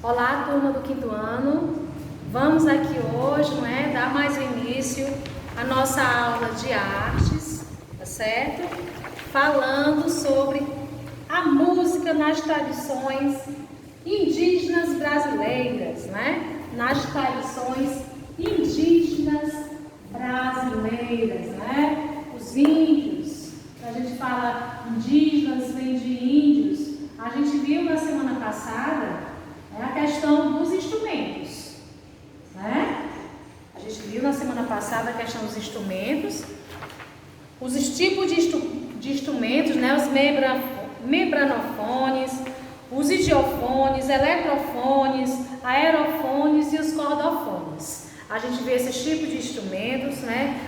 Olá, turma do quinto ano. Vamos aqui hoje, dar mais início à nossa aula de artes, tá certo? Falando sobre a música nas tradições indígenas brasileiras, Nas tradições indígenas brasileiras, Os índios, a gente fala indígenas, vem de índios. A gente viu na semana passada a questão dos instrumentos, A gente viu na semana passada a questão dos instrumentos, os tipos de instrumentos, os membranofones, os idiofones, eletrofones, aerofones e os cordofones. A gente vê esses tipos de instrumentos,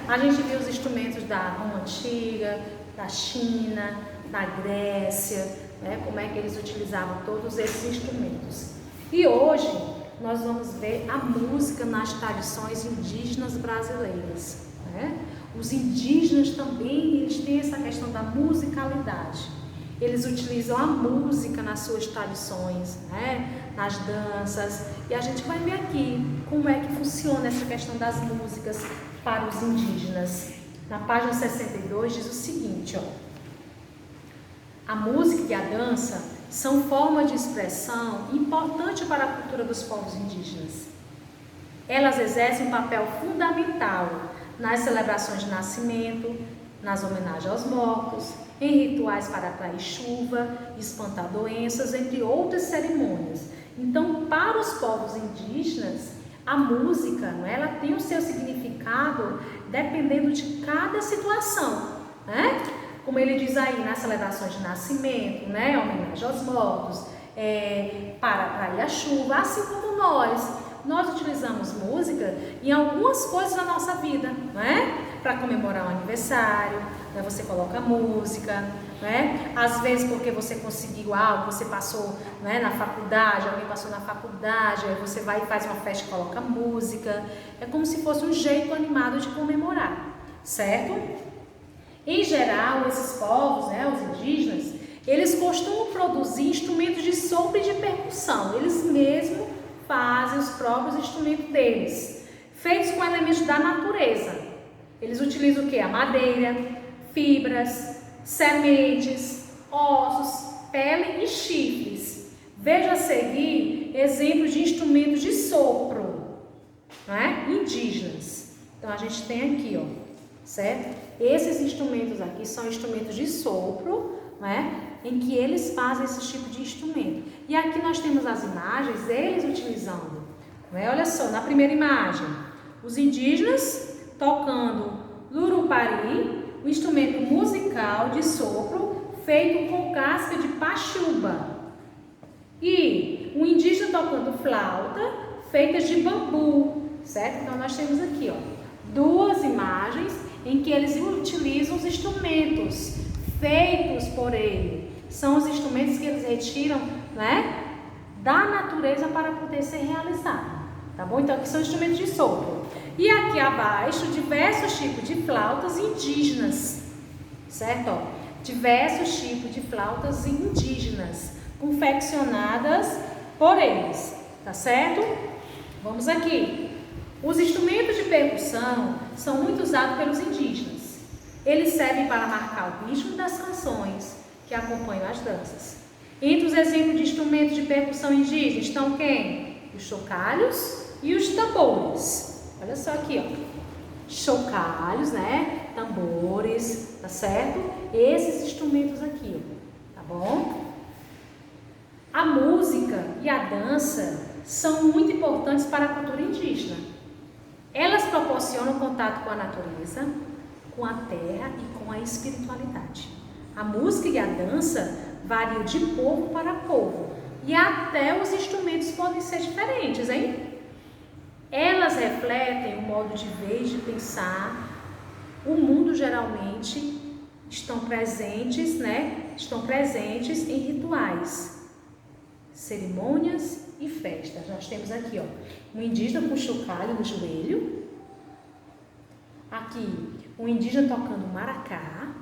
A gente viu os instrumentos da Roma Antiga, da China, da Grécia, Como é que eles utilizavam todos esses instrumentos. E hoje nós vamos ver a música nas tradições indígenas brasileiras, Os indígenas também, eles têm essa questão da musicalidade. Eles utilizam a música nas suas tradições, Nas danças. E a gente vai ver aqui como é que funciona essa questão das músicas para os indígenas. Na página 62 diz o seguinte, A música e a dança são formas de expressão importante para a cultura dos povos indígenas. Elas exercem um papel fundamental nas celebrações de nascimento, nas homenagens aos mortos, em rituais para atrair chuva, espantar doenças, entre outras cerimônias. Então, para os povos indígenas, a música, ela tem o seu significado dependendo de cada situação, Como ele diz aí, nas celebrações de nascimento, homenagem aos mortos, para atrair a chuva, assim como nós utilizamos música em algumas coisas da nossa vida, Para comemorar um aniversário, você coloca música, Às vezes porque você conseguiu algo, você passou, na faculdade, alguém passou na faculdade, aí você vai e faz uma festa e coloca música. É como se fosse um jeito animado de comemorar, certo? Em geral, esses povos, os indígenas, eles costumam produzir instrumentos de sopro e de percussão. Eles mesmos fazem os próprios instrumentos deles, feitos com elementos da natureza. Eles utilizam o quê? A madeira, fibras, sementes, ossos, pele e chifres. Veja a seguir exemplos de instrumentos de sopro, indígenas. Então, a gente tem aqui, certo? Esses instrumentos aqui são instrumentos de sopro, Em que eles fazem esse tipo de instrumento. E aqui nós temos as imagens, eles utilizando, Olha só, na primeira imagem, os indígenas tocando lurupari, um instrumento musical de sopro feito com casca de paxiúba. E um indígena tocando flauta feitas de bambu, certo? Então nós temos aqui, duas imagens em que eles utilizam os instrumentos feitos por ele. São os instrumentos que eles retiram, da natureza para poder ser realizado, tá bom? Então aqui são instrumentos de sopro. E aqui abaixo, diversos tipos de flautas indígenas, certo? Diversos tipos de flautas indígenas, confeccionadas por eles, tá certo? Vamos aqui. Os instrumentos de percussão são muito usados pelos indígenas. Eles servem para marcar o ritmo das canções que acompanham as danças. Entre os exemplos de instrumentos de percussão indígena estão quem? Os chocalhos e os tambores. Olha só aqui, Chocalhos, tambores, tá certo? Esses instrumentos aqui, tá bom? A música e a dança são muito importantes para a cultura indígena. Elas proporcionam contato com a natureza, com a terra e com a espiritualidade. A música e a dança variam de povo para povo e até os instrumentos podem ser diferentes, Elas refletem o modo de ver e de pensar. O mundo geralmente estão presentes em rituais, cerimônias e festas. Nós temos aqui, um indígena com chocalho no joelho. Aqui, um indígena tocando maracá.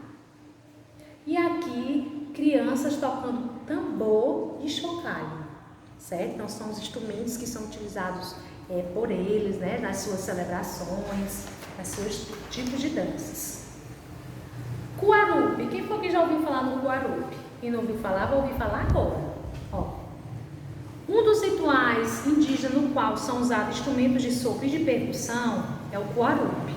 E aqui, crianças tocando tambor e chocalho. certo? Então são os instrumentos que são utilizados por eles, né, nas suas celebrações, nos seus tipos de danças. Cuarupi, quem foi que já ouviu falar no Cuarupi? Quem não ouviu falar, vai ouvir falar agora. Ó. Um dos rituais indígenas no qual são usados instrumentos de sopro e de percussão é o Cuarupi.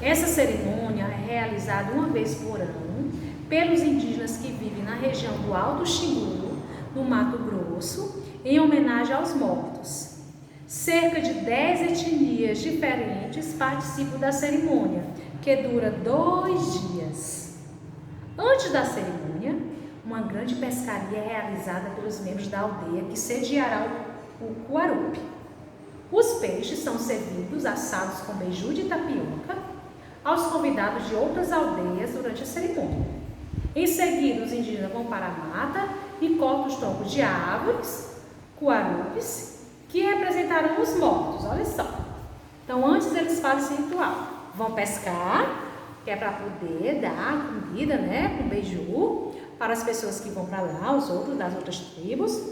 Essa cerimônia é realizada uma vez por ano pelos indígenas que vivem na região do Alto Xingu, no Mato Grosso, em homenagem aos mortos. Cerca de 10 etnias diferentes participam da cerimônia, que dura 2 dias. Antes da cerimônia, uma grande pescaria é realizada pelos membros da aldeia que sediará o Cuarupi. Os peixes são servidos assados com beiju de tapioca aos convidados de outras aldeias durante a cerimônia. Em seguida, os indígenas vão para a mata e cortam os troncos de árvores, cuarupis, que representarão os mortos, olha só. Então, antes eles fazem esse ritual. Vão pescar, que é para poder dar comida, né, com beiju, para as pessoas que vão para lá, os outros das outras tribos.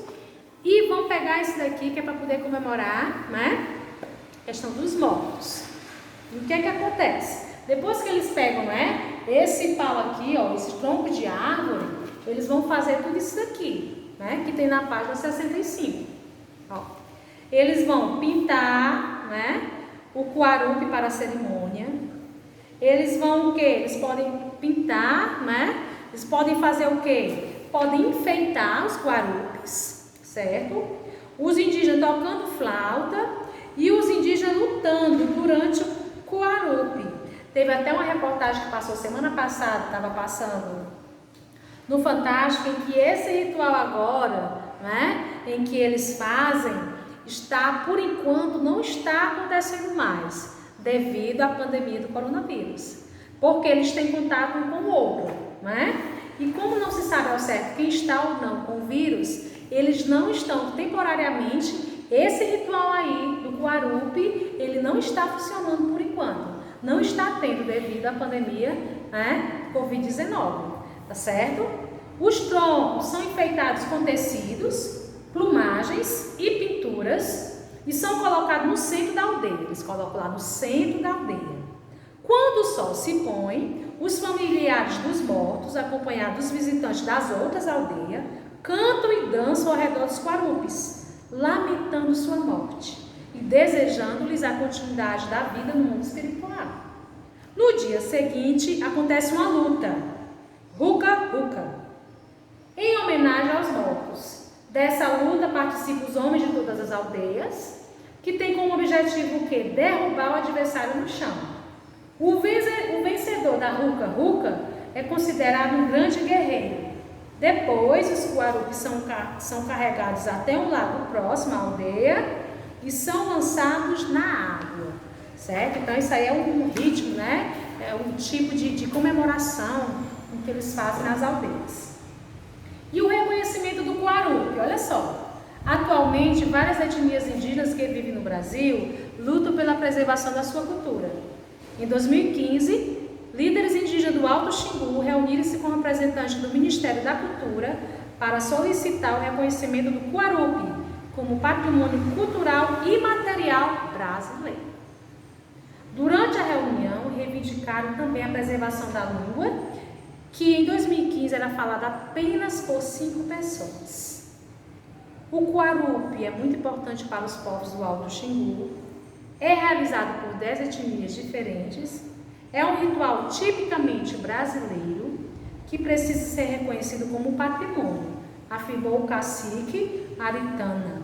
E vão pegar esse daqui, que é para poder comemorar, né, a questão dos mortos. E o que é que acontece? Depois que eles pegam, né, esse pau aqui, ó, esse tronco de árvore, eles vão fazer tudo isso daqui, né, que tem na página 65. Ó. Eles vão pintar, né, o cuarupi para a cerimônia. Eles vão o quê? Eles podem pintar, né? Eles podem fazer o quê? Podem enfeitar os cuarupis, certo? Os indígenas tocando flauta e os indígenas lutando durante o cuarupi. Teve até uma reportagem que passou semana passada, estava passando no Fantástico, em que esse ritual agora, né, em que eles fazem, por enquanto, não está acontecendo mais, devido à pandemia do coronavírus, porque eles têm contato um com o outro, né? E como não se sabe ao certo quem está ou não com o vírus, eles não estão temporariamente, esse ritual aí do Cuarupi, ele não está funcionando por enquanto, não está tendo devido à pandemia, né, Covid-19, tá certo? Os troncos são enfeitados com tecidos, plumagens e pinturas e são colocados no centro da aldeia. Eles colocam lá no centro da aldeia. Quando o sol se põe, os familiares dos mortos, acompanhados dos visitantes das outras aldeias, cantam e dançam ao redor dos cuarupis, lamentando sua morte e desejando-lhes a continuidade da vida no mundo espiritual. No dia seguinte, acontece uma luta, ruca-ruca, em homenagem aos mortos. Dessa luta participam os homens de todas as aldeias, que tem como objetivo o quê? Derrubar o adversário no chão. O vencedor da ruca-ruca é considerado um grande guerreiro. Depois, os cuarupis são carregados até um lago próximo à aldeia e são lançados na água, certo? Então, isso aí é um ritmo, né? É um tipo de comemoração que eles fazem nas aldeias. E o reconhecimento do Cuarupi, olha só. Atualmente, várias etnias indígenas que vivem no Brasil lutam pela preservação da sua cultura. Em 2015, líderes indígenas do Alto Xingu reuniram-se com representantes do Ministério da Cultura para solicitar o reconhecimento do Cuarupi como patrimônio cultural e material brasileiro. Durante a reunião, reivindicaram também a preservação da língua, que em 2015 era falada apenas por 5 pessoas. O Cuarupi é muito importante para os povos do Alto Xingu, é realizado por 10 etnias diferentes, é um ritual tipicamente brasileiro que precisa ser reconhecido como patrimônio, afirmou o cacique Aritana.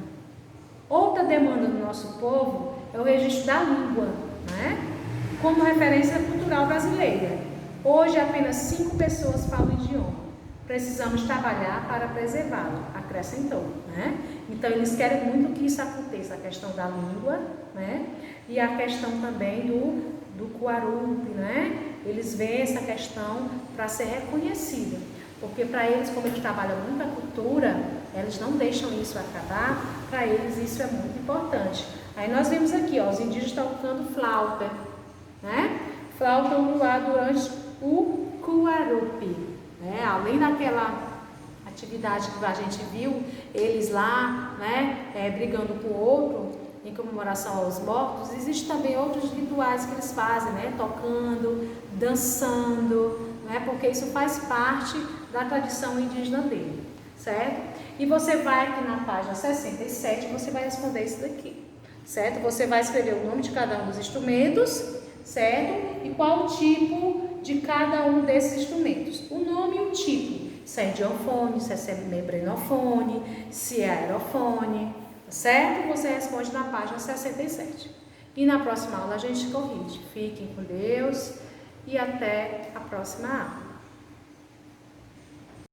Outra demanda do nosso povo é o registro da língua, né, como referência cultural brasileira. Hoje apenas 5 pessoas falam o idioma. Precisamos trabalhar para preservá-lo, acrescentou, né? Então eles querem muito que isso aconteça, a questão da língua, né? E a questão também do Cuarupi, né? Eles veem essa questão para ser reconhecida, porque para eles, como eles trabalham muito a cultura, eles não deixam isso acabar, para eles isso é muito importante. Aí nós vemos aqui, ó, os indígenas tocando flauta, né? Flautam no ar durante o Cuarupi, né? Além daquela atividade que a gente viu eles lá, né, brigando com o outro em comemoração aos mortos, existem também outros rituais que eles fazem, né, tocando, dançando, né, porque isso faz parte da tradição indígena dele, certo? E você vai aqui na página 67, você vai responder isso daqui, certo? Você vai escrever o nome de cada um dos instrumentos, certo? E qual o tipo de cada um desses instrumentos. O nome e o tipo. Se é diofone, se é membranofone, se é aerofone, certo? Você responde na página 67. E na próxima aula a gente corrige. Fiquem com Deus e até a próxima aula.